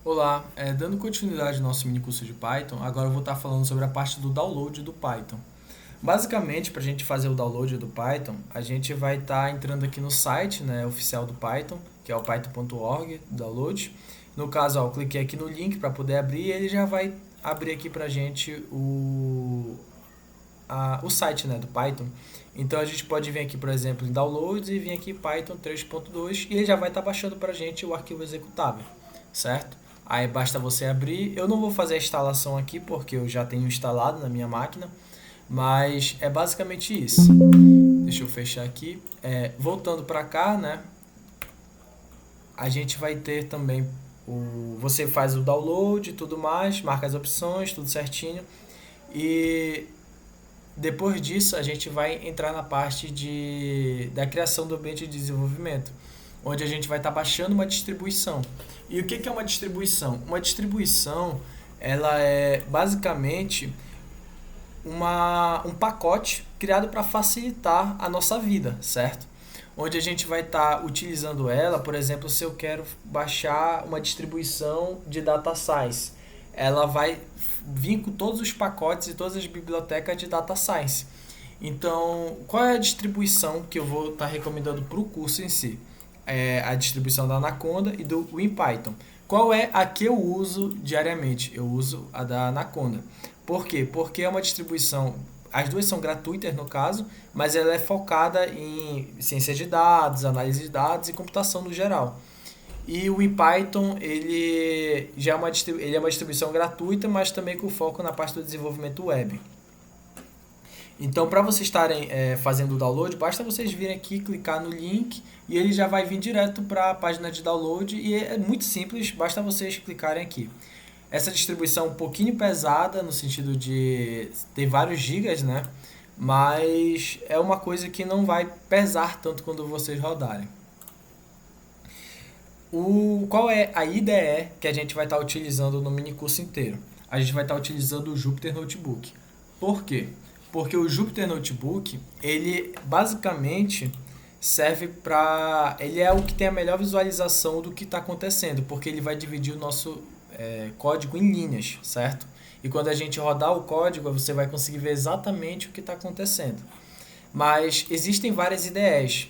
Olá, dando continuidade ao nosso mini curso de Python, agora eu vou estar falando sobre a parte do download do Python. Basicamente, para a gente fazer o download do Python, a gente vai estar entrando aqui no site, né, oficial do Python, que é o python.org, download. No caso, ó, eu cliquei aqui no link para poder abrir e ele já vai abrir aqui para a gente o site, né, do Python. Então a gente pode vir aqui, por exemplo, em Downloads e vir aqui Python 3.2 e ele já vai estar baixando para a gente o arquivo executável, certo? Aí basta você abrir. Eu não vou fazer a instalação aqui porque eu já tenho instalado na minha máquina, mas é basicamente isso. Deixa eu fechar aqui. Voltando para cá, né? A gente vai ter também você faz o download e tudo mais, marca as opções, tudo certinho. E depois disso, a gente vai entrar na parte da criação do ambiente de desenvolvimento, onde a gente vai estar baixando uma distribuição. E o que é uma distribuição? Uma distribuição, ela é basicamente um pacote criado para facilitar a nossa vida, certo? Onde a gente vai estar utilizando ela, por exemplo, se eu quero baixar uma distribuição de data science, ela vai vir com todos os pacotes e todas as bibliotecas de data science. Então, qual é a distribuição que eu vou estar recomendando para o curso em si? É a distribuição da Anaconda e do WinPython. Qual é a que eu uso diariamente? Eu uso a da Anaconda. Por quê? Porque é uma distribuição, as duas são gratuitas no caso, mas ela é focada em ciência de dados, análise de dados e computação no geral. E o IPython, ele é uma distribuição gratuita, mas também com foco na parte do desenvolvimento web. Então, para vocês estarem fazendo o download, basta vocês virem aqui, clicar no link e ele já vai vir direto para a página de download e é muito simples, basta vocês clicarem aqui. Essa distribuição é um pouquinho pesada no sentido de ter vários gigas, né? Mas é uma coisa que não vai pesar tanto quando vocês rodarem. Qual é a IDE que a gente vai estar utilizando no mini curso inteiro? A gente vai estar utilizando o Jupyter Notebook. Por quê? Porque o Jupyter Notebook, ele basicamente serve para... Ele é o que tem a melhor visualização do que está acontecendo, porque ele vai dividir o nosso código em linhas, certo? E quando a gente rodar o código, você vai conseguir ver exatamente o que está acontecendo. Mas existem várias IDEs.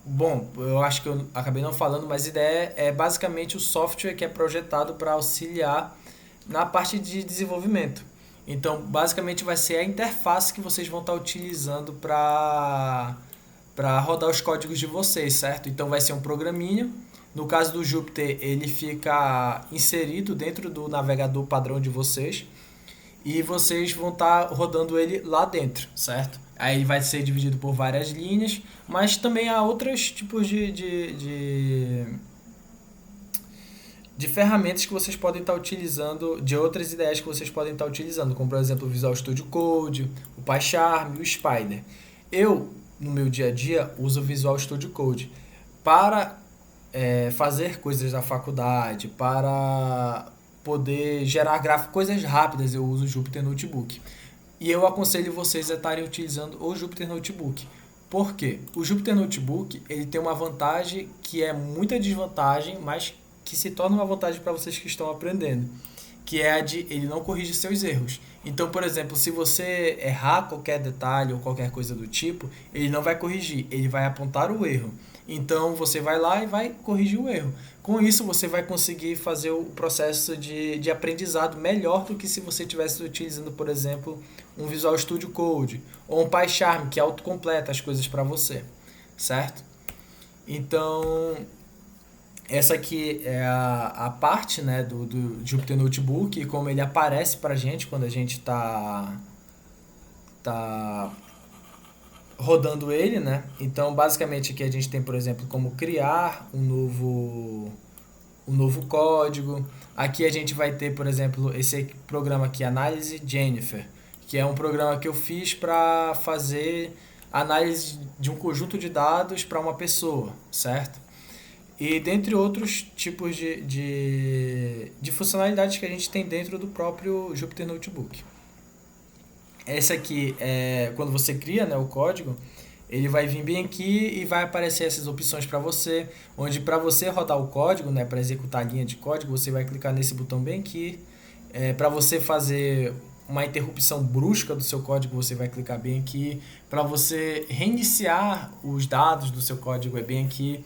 Bom, eu acho que eu acabei não falando, mas IDE é basicamente o software que é projetado para auxiliar na parte de desenvolvimento. Então, basicamente vai ser a interface que vocês vão estar utilizando para rodar os códigos de vocês, certo? Então vai ser um programinha. No caso do Jupyter, ele fica inserido dentro do navegador padrão de vocês e vocês vão estar rodando ele lá dentro, certo? Aí vai ser dividido por várias linhas, mas também há outros tipos de ferramentas que vocês podem estar utilizando, de outras ideias que vocês podem estar utilizando, como por exemplo o Visual Studio Code, o PyCharm e o Spider. Eu, no meu dia a dia, uso o Visual Studio Code para fazer coisas da faculdade, para poder gerar gráficos, coisas rápidas, eu uso o Jupyter Notebook. E eu aconselho vocês a estarem utilizando o Jupyter Notebook. Por quê? O Jupyter Notebook ele tem uma vantagem que é muita desvantagem, mas que se torna uma vantagem para vocês que estão aprendendo, que é a de ele não corrige seus erros. Então, por exemplo, se você errar qualquer detalhe ou qualquer coisa do tipo, ele não vai corrigir, ele vai apontar o erro. Então, você vai lá e vai corrigir o erro. Com isso, você vai conseguir fazer o processo de aprendizado melhor do que se você estivesse utilizando, por exemplo, um Visual Studio Code ou um PyCharm, que autocompleta as coisas para você, certo? Então, essa aqui é a parte, né, do Jupyter Notebook e como ele aparece para a gente quando a gente tá rodando ele, né? Então, basicamente aqui a gente tem, por exemplo, como criar um novo código. Aqui a gente vai ter, por exemplo, esse programa aqui, Análise Jennifer, que é um programa que eu fiz para fazer análise de um conjunto de dados para uma pessoa, certo? E dentre outros tipos de funcionalidades que a gente tem dentro do próprio Jupyter Notebook. Essa aqui é quando você cria, né, o código, Ele vai vir bem aqui e vai aparecer essas opções para você, onde para você rodar o código, né, para executar a linha de código, você vai clicar nesse botão bem aqui. Para você fazer uma interrupção brusca do seu código, você vai clicar bem aqui. Para você reiniciar os dados do seu código, é bem aqui.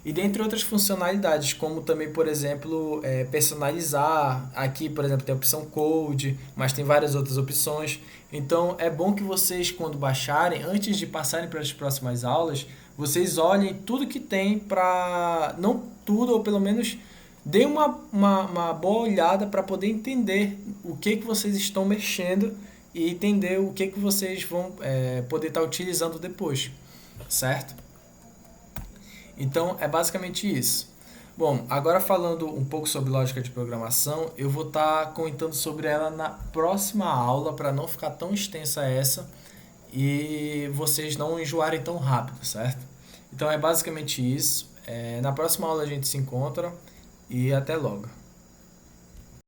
E dentre outras funcionalidades, como também, por exemplo, personalizar. Aqui, por exemplo, tem a opção Code, mas tem várias outras opções. Então, é bom que vocês, quando baixarem, antes de passarem para as próximas aulas, vocês olhem tudo que tem para... Não tudo, ou pelo menos dê uma boa olhada para poder entender o que vocês estão mexendo e entender o que vocês vão poder estar utilizando depois, certo? Então é basicamente isso. Bom, agora falando um pouco sobre lógica de programação, eu vou estar comentando sobre ela na próxima aula para não ficar tão extensa essa e vocês não enjoarem tão rápido, certo? Então é basicamente isso. Na próxima aula a gente se encontra e até logo.